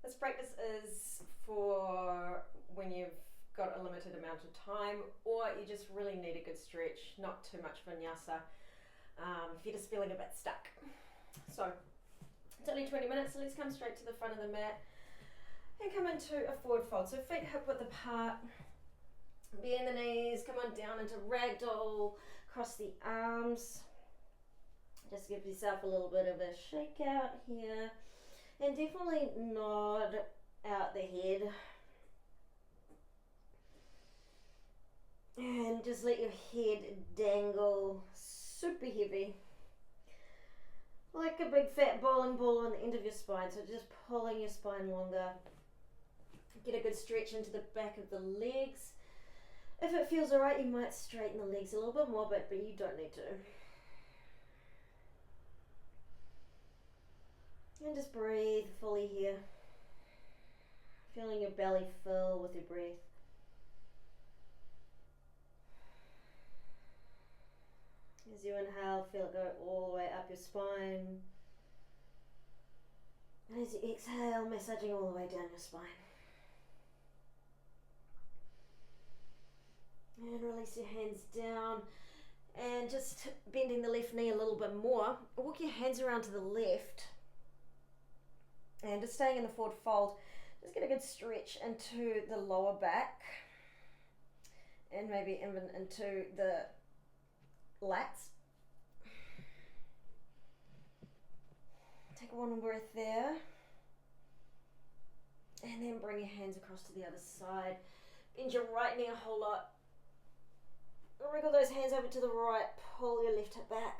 This practice is for when you've got a limited amount of time or you just really need a good stretch, not too much vinyasa, if you're just feeling a bit stuck. So it's only 20 minutes, so let's come straight to the front of the mat and come into a forward fold. So feet hip width apart, bend the knees, come on down into ragdoll, cross the arms. Just give yourself a little bit of a shake out here, and definitely nod out the head. And just let your head dangle super heavy, like a big fat bowling ball on the end of your spine. So just pulling your spine longer. Get a good stretch into the back of the legs. If it feels alright, you might straighten the legs a little bit more, but you don't need to. And just breathe fully here. Feeling your belly fill with your breath. As you inhale, feel it go all the way up your spine. And as you exhale, massaging all the way down your spine. And release your hands down. And just bending the left knee a little bit more. Walk your hands around to the left. And just staying in the forward fold. Just get a good stretch into the lower back. And maybe even into the lats. Take one breath there. And then bring your hands across to the other side. Bend your right knee a whole lot. Wriggle those hands over to the right. Pull your left hip back.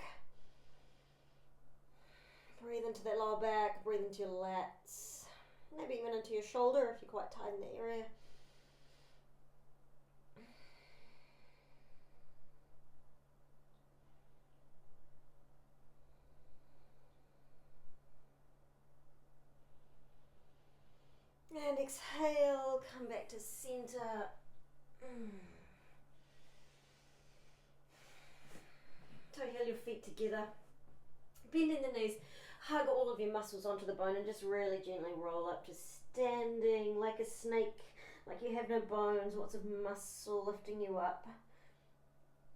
Breathe into that lower back. Breathe into your lats. Maybe even into your shoulder if you're quite tight in the area. And exhale, come back to center. So heel your feet together. Bend in the knees. Hug all of your muscles onto the bone and just really gently roll up to standing like a snake, like you have no bones, lots of muscle lifting you up.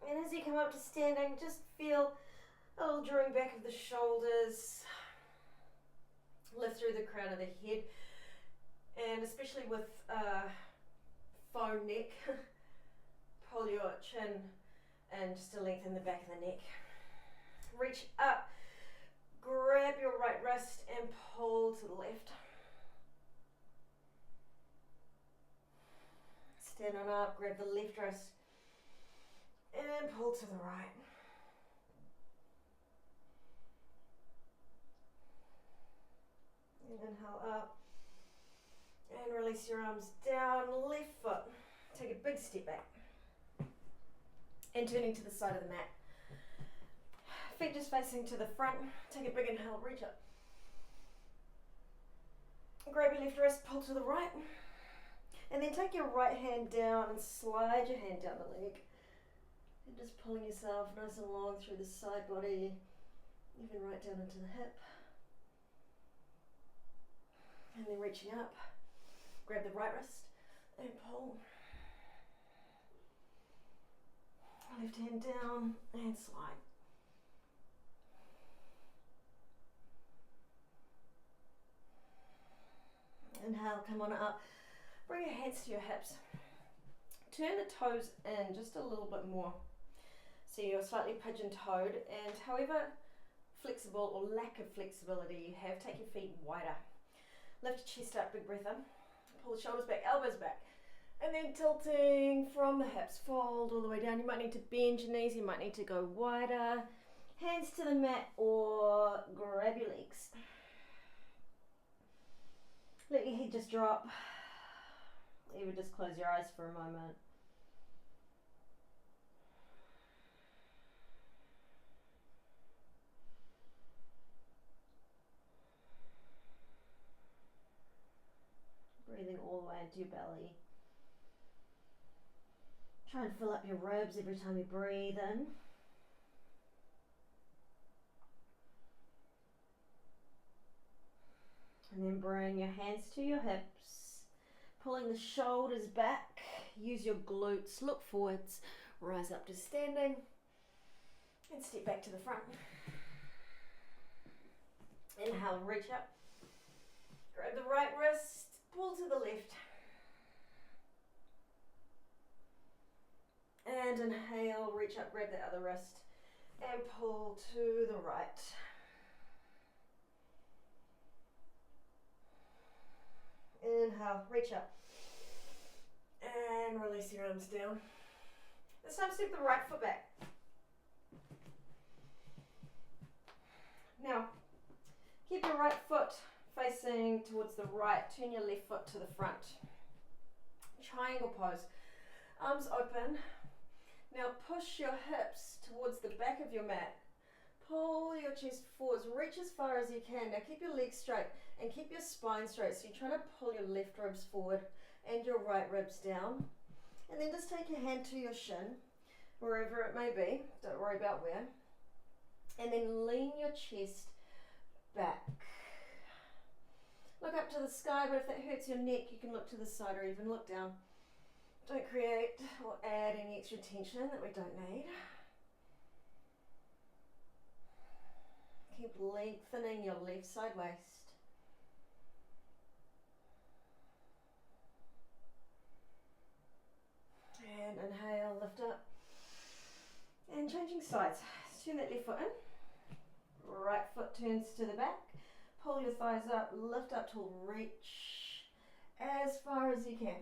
And as you come up to standing, just feel a little drawing back of the shoulders. Lift through the crown of the head. And especially with faux neck, pull your chin and just to lengthen the back of the neck. Reach up, grab your right wrist and pull to the left. Stand on up, grab the left wrist and pull to the right. And inhale up. And release your arms down, left foot. Take a big step back. And turning to the side of the mat. Feet just facing to the front. Take a big inhale, reach up. Grab your left wrist, pull to the right. And then take your right hand down and slide your hand down the leg. And just pulling yourself nice and long through the side body, even right down into the hip. And then reaching up. Grab the right wrist and pull. Left hand down and slide. Inhale, come on up. Bring your hands to your hips. Turn the toes in just a little bit more. So you're slightly pigeon-toed, and however flexible or lack of flexibility you have, take your feet wider. Lift your chest up, big breath in. Pull the shoulders back, elbows back. And then tilting from the hips, fold all the way down. You might need to bend your knees, you might need to go wider. Hands to the mat or grab your legs. Let your head just drop. Even just close your eyes for a moment. Breathing all the way into your belly. Try and fill up your ribs every time you breathe in. And then bring your hands to your hips, pulling the shoulders back. Use your glutes, look forwards, rise up to standing, and step back to the front. Inhale, reach up. Grab the right wrist, pull to the left. And inhale, reach up, grab the other wrist, and pull to the right. Inhale, reach up. And release your arms down. This time step the right foot back. Now, keep your right foot facing towards the right. Turn your left foot to the front. Triangle pose. Arms open. Now push your hips towards the back of your mat. Pull your chest forwards. Reach as far as you can. Now keep your legs straight and keep your spine straight. So you're trying to pull your left ribs forward and your right ribs down. And then just take your hand to your shin, wherever it may be. Don't worry about where. And then lean your chest back. Look up to the sky, but if that hurts your neck, you can look to the side or even look down. Don't create or add any extra tension that we don't need. Keep lengthening your left side waist. And inhale, lift up. And changing sides. Turn that left foot in. Right foot turns to the back. Pull your thighs up, lift up till reach as far as you can.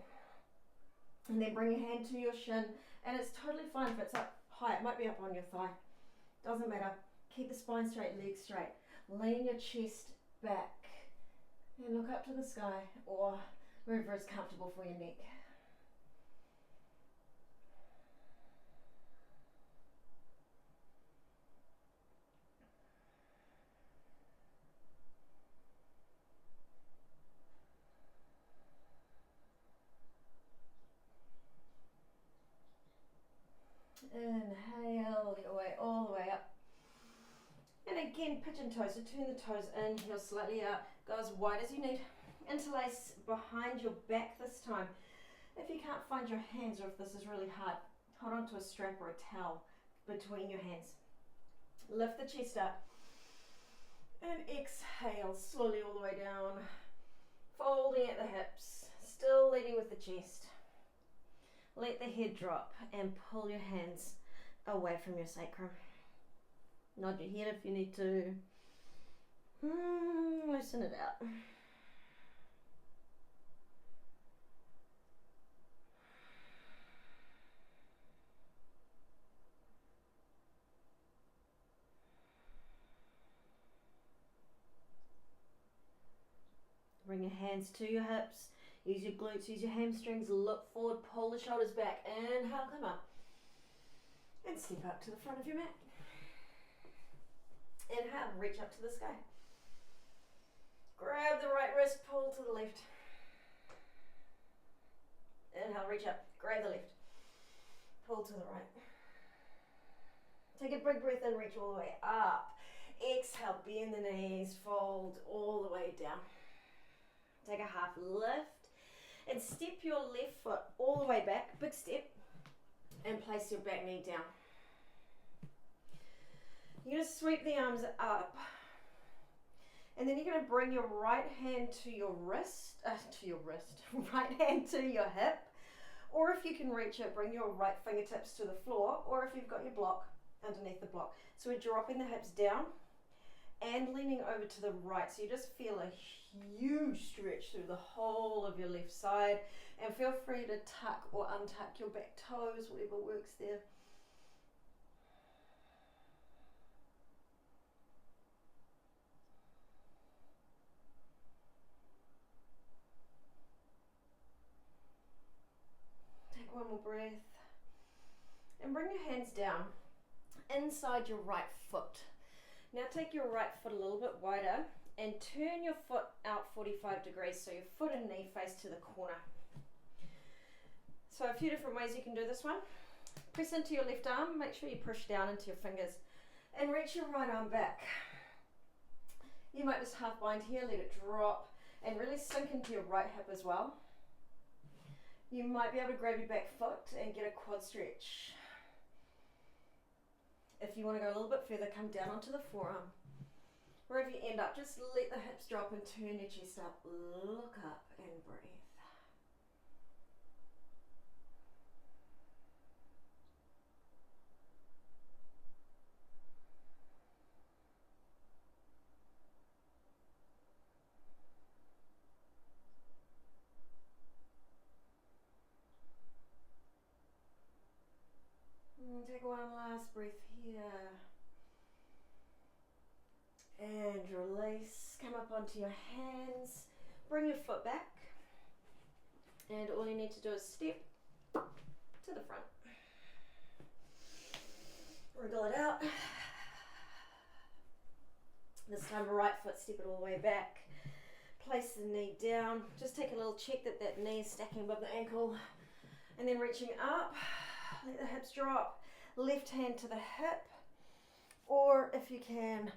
And then bring your hand to your shin. And it's totally fine if it's up high. It might be up on your thigh. Doesn't matter. Keep the spine straight, legs straight. Lean your chest back. And look up to the sky or wherever is comfortable for your neck. Inhale your way all the way up. And again, pigeon toes. So turn the toes in, heels slightly out. Go as wide as you need. Interlace behind your back this time. If you can't find your hands or if this is really hard, hold on to a strap or a towel between your hands. Lift the chest up. And exhale slowly all the way down. Folding at the hips. Still leading with the chest. Let the head drop and pull your hands away from your sacrum. Nod your head if you need to. Loosen it out. Bring your hands to your hips. Use your glutes, use your hamstrings, look forward, pull the shoulders back. Inhale, come up. And step up to the front of your mat. Inhale, reach up to the sky. Grab the right wrist, pull to the left. Inhale, reach up, grab the left. Pull to the right. Take a big breath in, reach all the way up. Exhale, bend the knees, fold all the way down. Take a half lift. And step your left foot all the way back, big step, and place your back knee down. You're going to sweep the arms up, and then you're going to bring your right hand to your wrist, right hand to your hip, or if you can reach it, bring your right fingertips to the floor, or if you've got your block, underneath the block. So we're dropping the hips down and leaning over to the right, so you just feel a huge stretch through the whole of your left side, and feel free to tuck or untuck your back toes, whatever works there. Take one more breath and bring your hands down inside your right foot. Now take your right foot a little bit wider and turn your foot out 45 degrees, so your foot and knee face to the corner. So a few different ways you can do this one. Press into your left arm, make sure you push down into your fingers, and reach your right arm back. You might just half bind here, let it drop, and really sink into your right hip as well. You might be able to grab your back foot and get a quad stretch. If you want to go a little bit further, come down onto the forearm. Wherever you end up, just let the hips drop and turn your chest up. Look up and breathe. Take one last breath here. And release. Come up onto your hands. Bring your foot back. And all you need to do is step to the front. Wriggle it out. This time right foot, step it all the way back. Place the knee down. Just take a little check that that knee is stacking above the ankle. And then reaching up. Let the hips drop. Left hand to the hip, or if you can,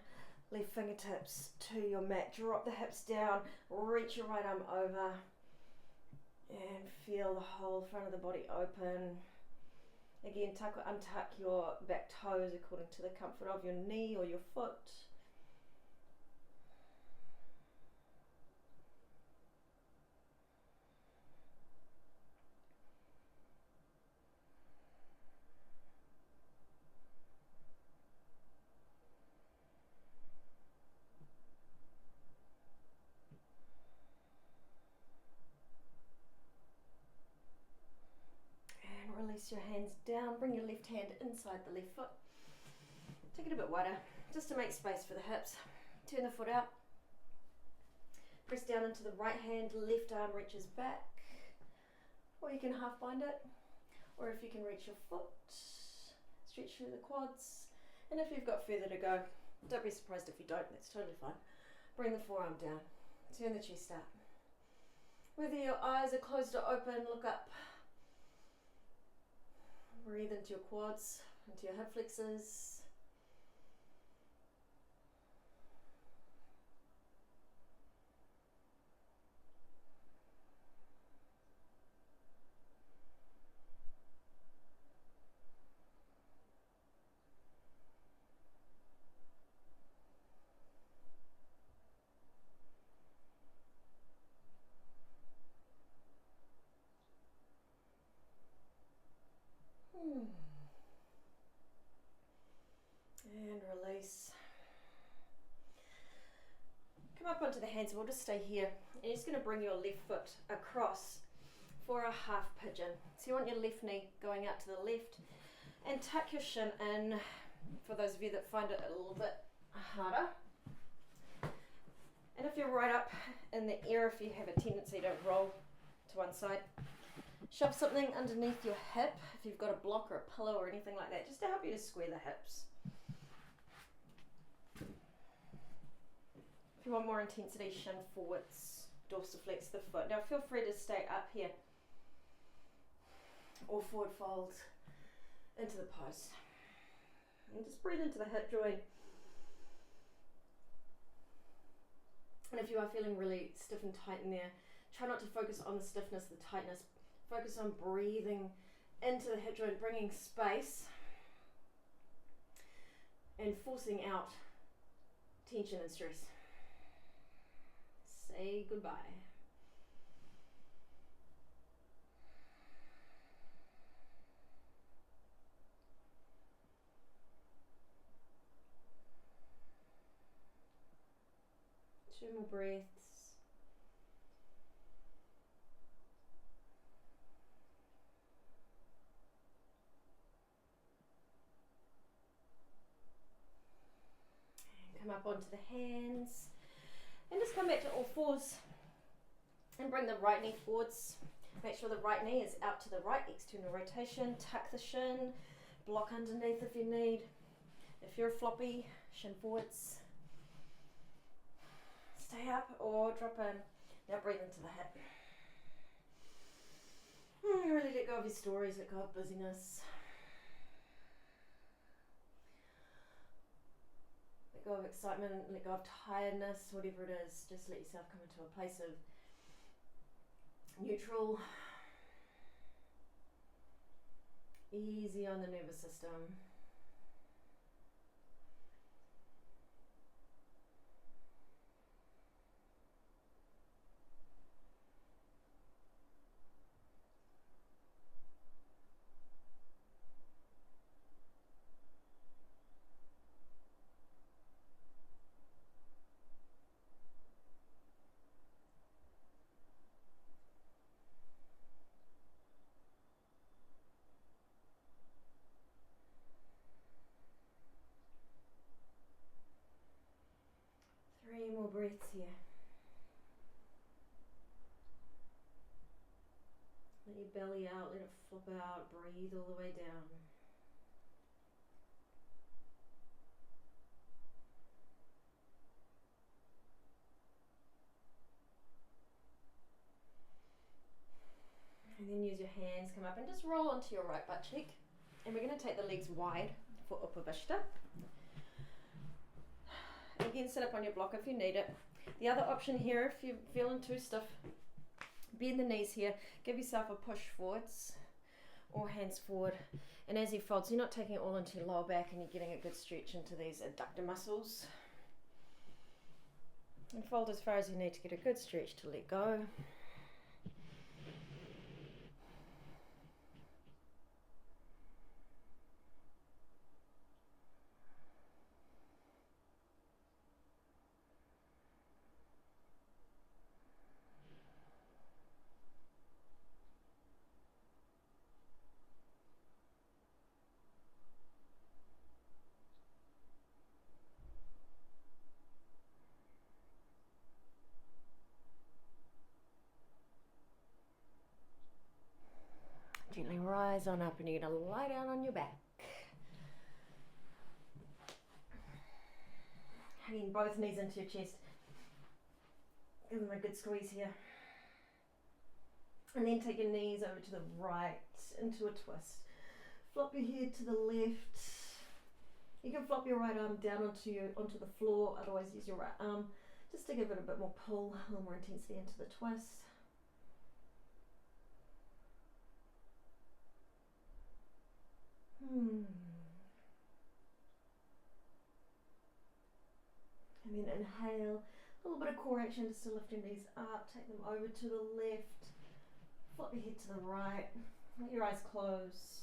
left fingertips to your mat. Drop the hips down, reach your right arm over, and feel the whole front of the body open. Again, tuck or untuck your back toes according to the comfort of your knee or your foot. Release your hands down, bring your left hand inside the left foot. Take it a bit wider, just to make space for the hips. Turn the foot out. Press down into the right hand, left arm reaches back. Or you can half bind it. Or if you can reach your foot, stretch through the quads. And if you've got further to go, don't be surprised if you don't, that's totally fine. Bring the forearm down, turn the chest out. Whether your eyes are closed or open, look up. Breathe into your quads, into your hip flexors. And release. Come up onto the hands, we'll just stay here. And you're just going to bring your left foot across for a half pigeon. So you want your left knee going out to the left and tuck your shin in for those of you that find it a little bit harder. And if you're right up in the air, if you have a tendency to roll to one side, shove something underneath your hip if you've got a block or a pillow or anything like that, just to help you to square the hips. If you want more intensity, shin forwards, dorsiflex the foot. Now feel free to stay up here or forward fold into the pose. And just breathe into the hip joint. And if you are feeling really stiff and tight in there, try not to focus on the stiffness, the tightness. Focus on breathing into the hip joint, bringing space and forcing out tension and stress. Say goodbye. Two more breaths. Come up onto the hands and just come back to all fours and bring the right knee forwards. Make sure the right knee is out to the right, external rotation. Tuck the shin, block underneath if you need. If you're floppy, shin forwards. Stay up or drop in. Now breathe into the hip. Really let go of your stories, let go of busyness. Let go of excitement, let go of tiredness, whatever it is. Just let yourself come into a place of neutral, easy on the nervous system. Three more breaths here. Let your belly out, let it flip out, breathe all the way down. And then use your hands, come up and just roll onto your right butt cheek. And we're going to take the legs wide for Upavishta. Again, sit up on your block if you need it. The other option here, if you're feeling too stiff, bend the knees here, give yourself a push forwards or hands forward. And as you fold, so you're not taking it all into your lower back and you're getting a good stretch into these adductor muscles. And fold as far as you need to get a good stretch to let go. Gently rise on up and you're going to lie down on your back. Hanging both knees into your chest. Give them a good squeeze here. And then take your knees over to the right into a twist. Flop your head to the left. You can flop your right arm down onto the floor, otherwise use your right arm just to give it a bit more pull, a little more intensity into the twist. And then inhale, a little bit of core action just to lift your knees up, take them over to the left, flip your head to the right, let your eyes close.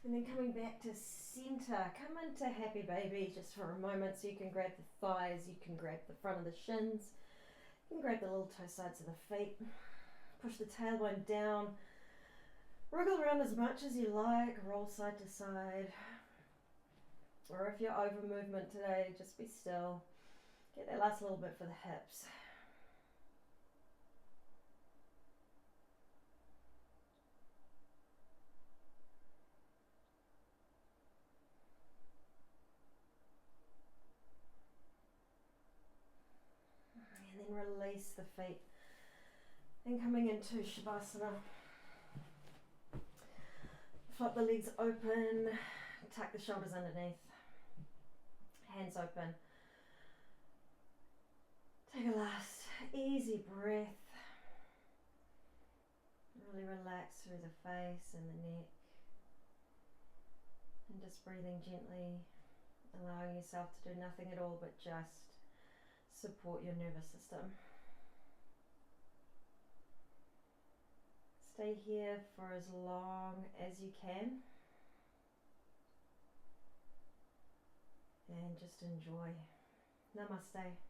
And then coming back to center, come into happy baby just for a moment, so you can grab the thighs, you can grab the front of the shins, you can grab the little toe sides of the feet, push the tailbone down, wriggle around as much as you like, roll side to side, or if you're over movement today, just be still, get that last little bit for the hips. Release the feet and coming into Shavasana, flip the legs open, tuck the shoulders underneath, hands open, take a last easy breath, really relax through the face and the neck, and just breathing gently, allowing yourself to do nothing at all but just support your nervous system. Stay here for as long as you can and just enjoy. Namaste.